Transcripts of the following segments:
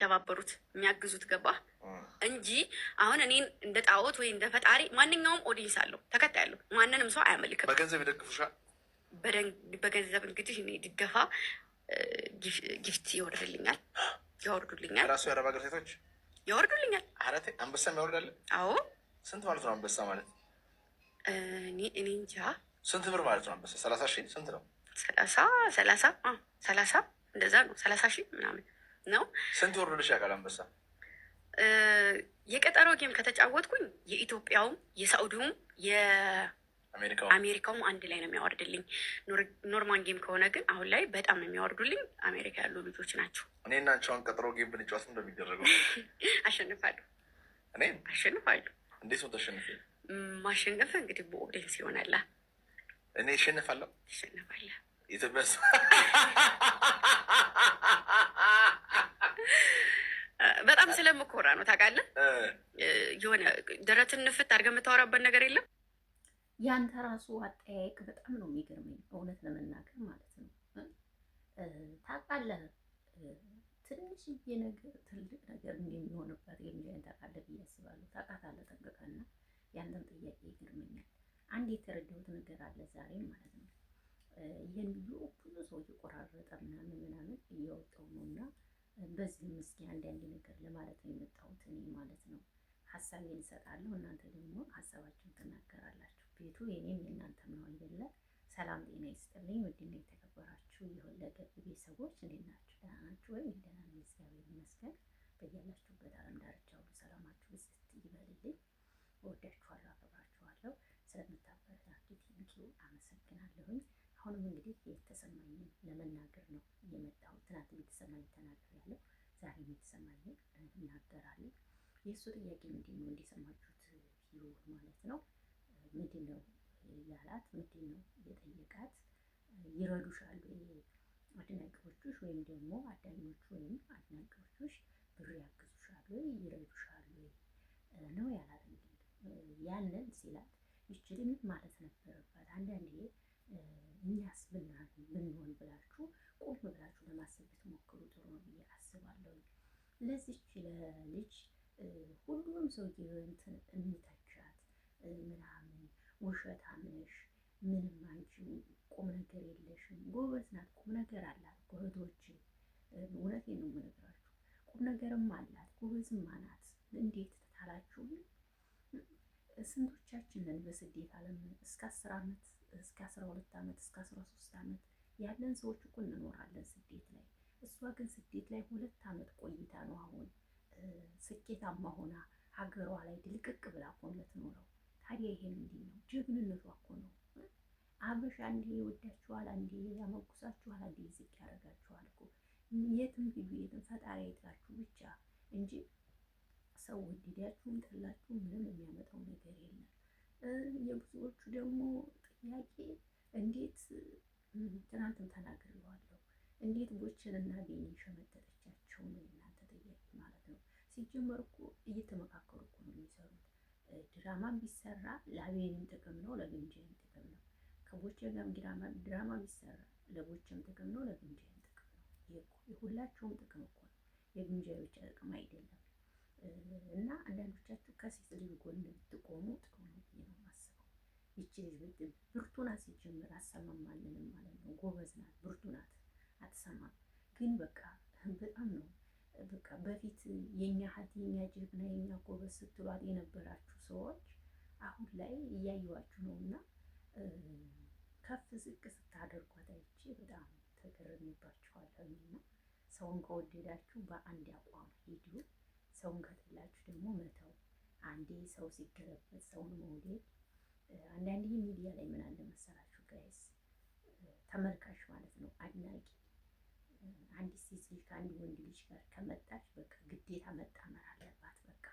ተባበሩት የሚያግዙት ገባ እንጂ አሁን እኔን እንደ ጣዖት ወይ እንደ ፈጣሪ ማንኛውም ኦዲየንስ አለው ተከታይ አለው ማንንም ሰው አያመልክም። በገንዘብ ይደግፉሻል። በገንዘብ እንግዲህ እኔ ድገፋ ጊፍት ይወርድልኛል ያወርዱልኛል። ራሱ የአረብ ሀገር ሴቶች ያወርዱልኛል። አረቴ አንበሳም ያወርዳል። አዎ ስንት ማለት ነው አንበሳ ማለት? እኔ እንጃ ስንት ብር ማለት ነው አንበሳ? 30,000 ስንት ነው? 30 እንደዛ ነው። 30,000 ምናምን ነው። ስንት ወርዶልሽ ያውቃል አንበሳ? የቀጠሮ ጌም ከተጫወትኩኝ የኢትዮጵያውም የሳኡዲውም የአሜሪካውም አንድ ላይ ነው የሚያወርድልኝ። ኖርማል ጌም ከሆነ ግን አሁን ላይ በጣም የሚያወርዱልኝ አሜሪካ ያሉ ልጆች ናቸው። እኔ እና አንቺውን ቀጠሮ ጌም ብንጫወት እንደሚደረገው አሸንፋለሁ። እኔ አሸንፋለሁ። እንዴት ነው ተሸንፍ? ማሸነፍ እንግዲህ በኦዲየንስ ይሆናላ። እኔ እሸንፋለሁ። ትሸንፋለህ። ኢትዮጵያ በጣም ስለምኮራ ነው ታውቃለህ። የሆነ ደረትን ንፍት አድርገህ የምታወራበት ነገር የለም። ያንተ ራሱ አጠያየቅ በጣም ነው የሚገርመኝ፣ እውነት ለመናገር ማለት ነው። ታውቃለህ ትንሽዬ ነገር ትልቅ ነገር እንደሚሆንበት የሚለውን ታውቃለህ ብዬ አስባለሁ። ታውቃታለህ ጠንቅቀና ያንተን ጥያቄ ይገርመኛል። አንድ የተረዳሁት ነገር አለ ዛሬ ማለት ነው። ይህን ቪዲዮ ብዙ ሰው እየቆራረጠ ምናምን እያወጣው ነው እና በዚህም እስኪ አንዳንድ ነገር ለማለት ነው የመጣሁት እኔ ማለት ነው። ሀሳቤን እሰጣለሁ፣ እናንተ ደግሞ ሀሳባችሁን ትናገራላችሁ። ቤቱ የኔም የእናንተም ነው አይደለ? ሰላም ጤና ይስጥልኝ። ውድና የተከበራችሁ የሁለገብ ቤተሰቦች እንዴት ናችሁ? ደህና ናችሁ ወይ? ደህና ነኝ እግዚአብሔር ይመስገን። በያላችሁበት ዓለም ዳርቻ ሁሉ ሰላማችሁ ብዝት ይበልልኝ። እወዳችኋለሁ፣ አከብራችኋለሁ። ስለምታበረታቱ ቴንኪው አመሰግናለሁኝ። አሁንም እንግዲህ የተሰማኝን ለመናገር ነው የመጣሁት። ትናንት የተሰማኝ ተናግሬያለሁ፣ ዛሬ የተሰማኝን እናገራለሁ። የእሱ ጥያቄ ምንድን ነው? እንደሰማችሁት ቪዲዮ ማለት ነው። ምንድን ነው ያላት? ምንድን ነው የጠየቃት? ይረዱሻል አድናቂዎችሽ ወይም ደግሞ አዳኞቹ ወይም አድናቂዎችሽ ብር ያግዙሻል ወይ ይረዱሻል ወይ ነው ያላት። እንግዲህ ያንን ሲላት ይችል ምን ማለት ነበረባት? አንዳንዴ እኛስ ብንሆን ብላችሁ ቆም ብላችሁ ለማሰብ ብትሞክሩ ጥሩ ነው ብዬ አስባለሁ። ለዚች ለልጅ ሁሉም ሰው እንተቻት ምናምን ውሸታም ነሽ፣ ምንም አንቺ ቁም ነገር የለሽም። ጎበዝ ናት፣ ቁም ነገር አላት። ጎበዞች እውነቴን ነው የምነግራችሁ፣ ቁም ነገርም አላት፣ ጎበዝም ናት። እንዴት ታላችሁ? ስንቶቻችንን በስደት ዓለም እስከ 10 ዓመት እስከ 12 ዓመት እስከ 13 ዓመት ያለን ሰዎች እኮ እንኖራለን ስደት ላይ። እሷ ግን ስደት ላይ 2 ዓመት ቆይታ ነው አሁን ስኬታማ ሆና ሀገሯ ላይ ድልቅቅ ብላ እኮ የምትኖረው። ታዲያ ይሄ ምንድን ነው? ጀግንነቷ እኮ ነው። አበሻ አንዴ ይወዳችኋል፣ አንዴ ያመጉሳችኋል፣ አንዴ ዝቅ ያደርጋችኋል እኮ። የትም ሂዱ የትም ፈጣሪ አይጥላችሁ ብቻ እንጂ ሰው ወደዳችሁም ጠላችሁ ምንም የሚያመጣው ነገር የለም። የብዙዎቹ ደግሞ ጥያቄ እንዴት ትናንትም ተናግሬዋለሁ፣ እንዴት ቦችንና ቤኒን ሸመጠጠቻቸው ነው እናንተ ጥያቄ ማለት ነው። ሲጀመር እኮ እየተመካከሩ እኮ ነው የሚሰሩት። ድራማ ቢሰራ ለአቤንም ጥቅም ነው፣ ለግንጃይም ጥቅም ነው። ከቦቼ ጋርም ድራማ ቢሰራ ለቦቼም ጥቅም ነው፣ ለግንጃይም ጥቅም ነው። የሁላቸውም ጥቅም እኮ ነው፣ የግንጃይ ብቻ ጥቅም አይደለም። እና አንዳንዶቻችሁ ከሴት ልጅ ጎን ብትቆሙ ጥሩ ነው ብዬ ነው የማስበው። ይቺ ልጅ ብርቱ ናት፣ ሲጀምር አትሰማም ማንንም ማለት ነው። ጎበዝ ናት፣ ብርቱ ናት፣ አትሰማም። ግን በቃ በጣም ነው በቃ በፊት የኛ ሀት የኛ ጀግና የኛ ጎበዝ ስትሏት የነበራችሁ ሰዎች አሁን ላይ እያየዋችሁ ነው። እና ከፍ ዝቅ ስታደርጓት አይቼ በጣም ተገርሜባችኋለሁ። እና ሰውን ከወደዳችሁ በአንድ አቋም ሂዱ፣ ሰውን ከጠላችሁ ደግሞ መተው። አንዴ ሰው ሲገለበት ሰውን መውደድ። አንዳንዴ ሚዲያ ላይ ምን አለ መሰላችሁ ጋይስ፣ ተመልካች ማለት ነው አድናቂ። አንዲት ሴት ልጅ ከአንድ ወንድ ልጅ ጋር ከመጣች በቃ ግዴታ መጣመር አለባት። በቃ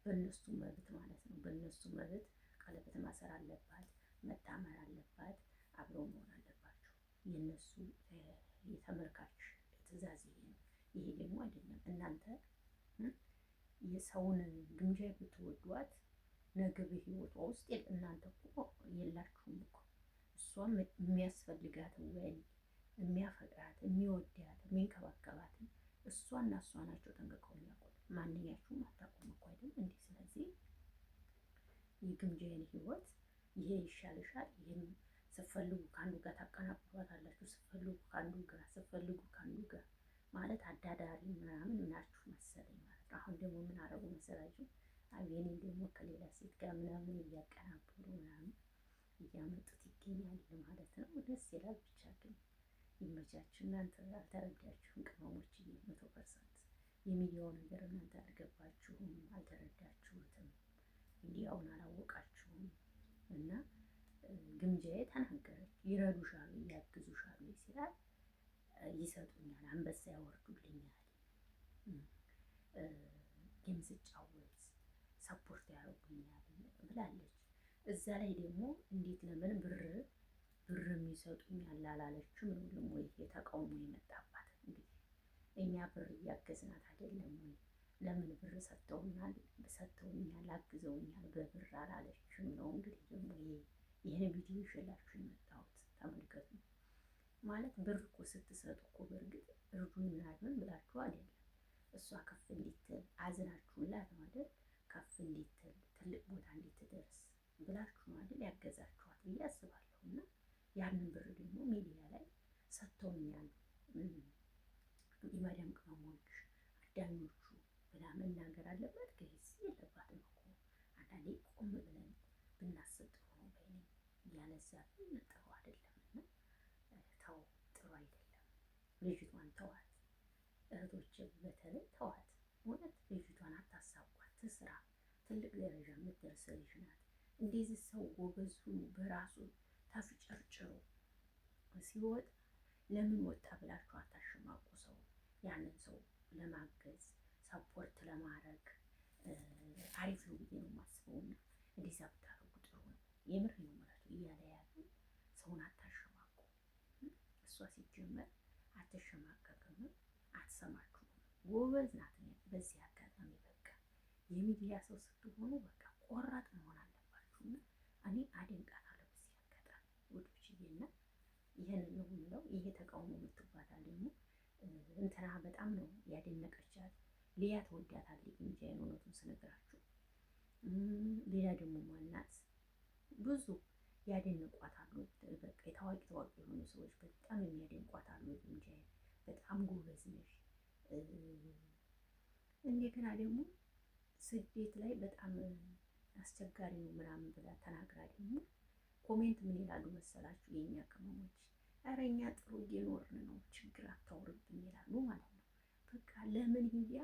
በእነሱ መብት ማለት ነው፣ በእነሱ መብት ቀለበት ማሰር አለባት፣ መጣመር አለባት፣ አብረው መሆን አለባቸው። የእነሱ የተመልካች ትዕዛዝ ይሄ ነው። ይሄ ደግሞ አይደለም። እናንተ የሰውን ግምጃ ብትወዷት ነገ በህይወቷ ውስጥ እናንተ እኮ የላችሁም እኮ። እሷም የሚያስፈልጋት ወንድ የሚያፈቅራት የሚወዳት የሚንከባከባት እሷና እሷ ናቸው ጠንቅቀው የሚያውቁት። ማንኛችሁም አታውቁም እኮ አይደል እንዴ? ስለዚህ የግምጃዬን ህይወት ይሄ ይሻልሻል፣ ይሄን ስትፈልጉ ከአንዱ ጋር ታቀናብሯታላችሁ፣ ስትፈልጉ ከአንዱ ጋር፣ ስትፈልጉ ከአንዱ ጋር ማለት አዳዳሪ ምናምን ናችሁ መሰለኝ ማለት ነው። አሁን ደግሞ ምን አረጉ መሰላችሁ? አቤኔ ደግሞ ከሌላ ሴት ጋር ምናምን እያቀናበሩ ምናምን እያመጡት ይገኛል ማለት ነው። ደስ ይላል። ብቻ ግን ይመቻችሁ። እናንተ አልተረዳችሁም ቅመሞችዬ፣ 100% የሚዲያው ነገር እናንተ አልገባችሁም፣ አልተረዳችሁትም፣ ሚዲያውን አላወቃችሁም። እና ግምጃዬ ተናገረች። ይረዱሻል፣ ያግዙሻል ሲላል ይሰጡኛል፣ አንበሳ ያወርዱልኛል፣ ጌም ስጫወት ሰፖርት ያደርጉኛል ብላለች። እዛ ላይ ደግሞ እንዴት ለምን ብር የሚሰጡኝ አላለችም ነው ደግሞ የተቃውሞ የመጣባት። እንግዲህ እኛ ብር እያገዝናት አይደለም ወይ? ለምን ብር ሰጥተውኛል፣ አግዘውኛል በብር አላለችም ነው እንግዲህ ደግሞ ይህን ቪዲዮ ይዤላችሁ የመጣሁት ተመልከቱ። ማለት ብር እኮ ስትሰጡ እኮ በእርግጥ እርዱን ምናምን ብላችሁ አይደለም፣ እሷ ከፍ እንዲትል አዝናችሁላት ነው አይደል? ከፍ እንዲትል ትልቅ ቦታ እንዲትደርስ ብላችሁ ነው አይደል ያገዛችኋት ብዬ አስባለሁ። እና ያንን ብር ደግሞ ሚዲያ ላይ ሰጥተውኛል የማዳም ቅመሞች አዳኞቹ ብላ መናገር አለባት ገይዝ የለባትም እኮ። አንዳንዴ ቆም ብለን ብናስብ ጥሩ ነው በይኔ። ያለዛ ግን ጥሩ አይደለም እና ተው፣ ጥሩ አይደለም። ልጅቷን ተዋት እህቶች፣ በተለይ ተዋት። እውነት ልጅቷን አታሳቧት፣ ትስራ። ትልቅ ደረጃ የምትደርስ ልጅ ናት። እንደዚህ ሰው ጎበዝ ሁኑ በራሱ ተፍጨርጭሮ ሲወጣ ለምን ወጣ ብላችሁ አታሸማቁ። ሰው ያንን ሰው ለማገዝ ሰፖርት ለማድረግ አሪፍ ነው ብዬ ነው የማስበው። እና እንደዛ ብታደርጉ ጥሩ ነው። የምር ነው ማለት እያለ ያሉ ሰውን አታሸማቁ። እሷ ሲጀመር አትሸማቀቅም፣ አትሰማችሁም። ጎበዝ ናት። በዚህ አጋጣሚ በቃ የሚዲያ ሰው ስትሆኑ በቃ ቆራጥ መሆን አለባችሁ። እና እኔ አደንቃታለሁ በዚህ አጋጣሚ ውዶችዬና ይህን ነው የምለው። ይሄ ተቃውሞ የምትባታል ደግሞ እንትና በጣም ነው ያደነቀቻት። ሊያ ተወዳታለች እንጂ እውነቱን ስነግራችሁ። ሌላ ደግሞ ማናት ብዙ ያደነቋታሉ። በቃ የታዋቂ የሆኑ ሰዎች በጣም የሚያደንቋታሉ እንጂ በጣም ጎበዝ ነሽ። እንደገና ደግሞ ስደት ላይ በጣም አስቸጋሪ ነው ምናምን ብላ ተናግራ ደግሞ ኮሜንት ምን ይላሉ መሰላችሁ? የኛ ቅመሞች ኧረ እኛ ጥሩ እየኖርን ነው፣ ችግር አታውርብን ይላሉ ማለት ነው። በቃ ለምን ሚዲያ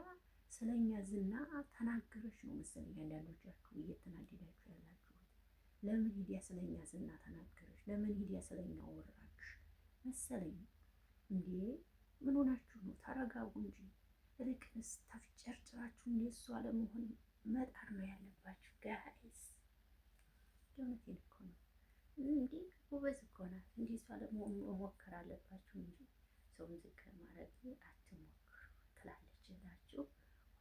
ስለኛ ዝና ተናገረች ነው መሰለኝ አንዳንዶቻችሁ እየተናደዳችሁ ያላችሁት። ለምን ሚዲያ ስለኛ ዝና ተናገረች፣ ለምን ሚዲያ ስለኛ ወራች መሰለኝ። እንዴ ምን ሆናችሁ ነው? ተረጋጉ እንጂ። እልቅንስ ተፍጨርጭራችሁ እንደሷ ለመሆን መጣር ነው ያለባችሁ ጋይስ። እውነቴን እኮ ነው። እንዴ ጎበዝ እኮ ናት። እንዴ እሷ ለመሆን መሞከር አለባችሁ እንጂ ሰውን ዝቅ ማድረግ አትሞክሩ ትላለች እላችሁ።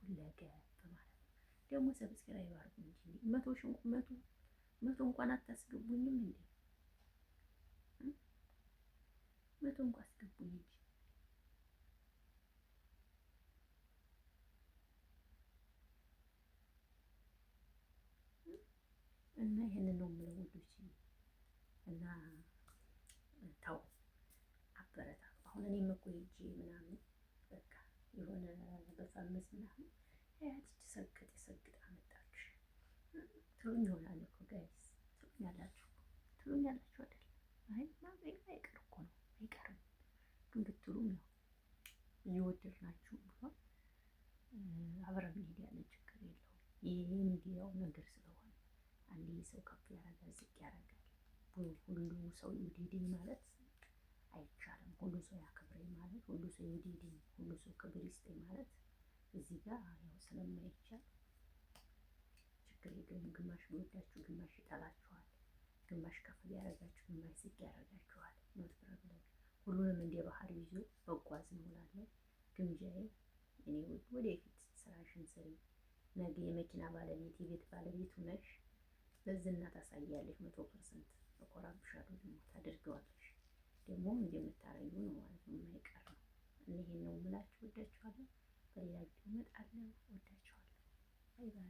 ሁለገብ ማለት ነው። ደግሞ ሰብስክራይብ አድርጉ እንጂ መቶ እንኳን አታስገቡኝም እንዴ? መቶ እንኳን አስገቡኝ እንጂ። እና ይሄንን ነው የምለው ውዶች። እና ተው አበረታቱ። አሁን እኔም እኮ ሂጅ ምናምን በቃ የሆነ በፈምስ ምናምን ያቺ ሰግጥ አመጣች ትሉኝ ይሆናል እኮ ጋይስ፣ ትሉኝ ያላችሁ አይደል? አይ አይቀር እኮ ነው አይቀርም። ግን ብትሉም ያው እየወደድናችሁ ብሏል። አብረን እንሄዳለን፣ ችግር የለውም። ይሄ ሚዲያው ነገር ስለሆነ አንዴ ሰው ከፍ ያደርጋል፣ ዝቅ ያደርጋል። ሁሉ ሰው ይውደደኝ ማለት አይቻልም። ሁሉ ሰው ያክብረኝ ማለት፣ ሁሉ ሰው ይውደደኝ፣ ሁሉ ሰው ክብር ይስጠኝ ማለት እዚህ ጋር ያው ስለማይቻል ችግር የለውም። ግማሽ ቢወዳችሁ ግማሽ ይጠላችኋል፣ ግማሽ ከፍ ያደርጋችሁ ግማሽ ዝቅ ያደርጋችኋል። ኖት ፕሮብለም። ሁሉንም እንደ ባህሪ ይዞ በጓዝ ነው እላለሁ። ግምጃዬ እኔ ወደፊት ስራሽን ስሪ። ነገ የመኪና ባለቤት የቤት ባለቤት ሆነሽ በዝና ታሳያለሽ። 100% እኮራብሻለሁ። ደግሞ ታደርገዋለሽ። ደግሞም እንደምታረዩ ነው ማለት ነው፣ የማይቀር ነው ይሄን ነው የምላችሁ። ወዳችኋለሁ። በሌላ ቪዲዮ እመጣለሁ። ወዳችኋለሁ። ባይ ባይ።